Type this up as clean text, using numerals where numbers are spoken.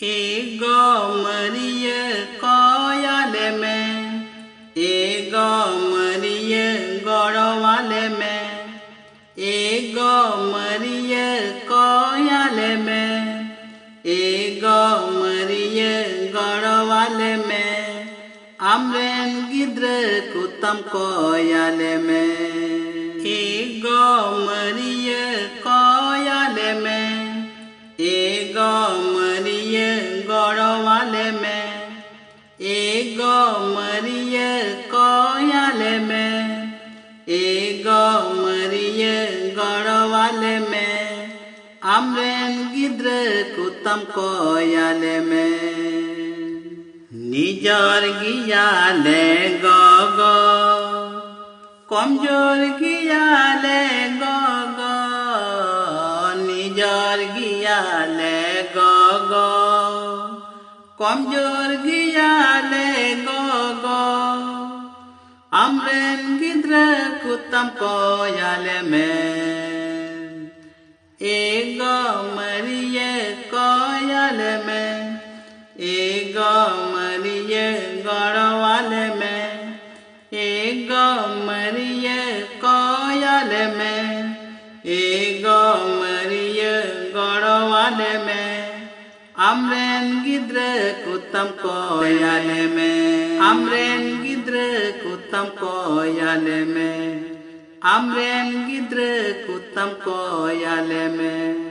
Ego Maria koyale me, ego Maria gorowale me, ego Maria koyale me, ego Maria gorowale me, amren gidre kutam koyale me, ego Maria koyale me. ego Maria gorowale me, ego Maria koyale me, ego Maria gorowale me, amren gidre kutam koyale me, nijor giyale gogo, komjor giyale gogo, nijor giyale gogo, komjor giyale gogo, amren gidre kutam koyale me, ego Maria koyale me, ego Maria gorowale me, ego Maria koyale me, ego Maria gorowale me, amren gidre kutam koyale me, amren gidre kutam koyale me, amren gidre kutam koyale me.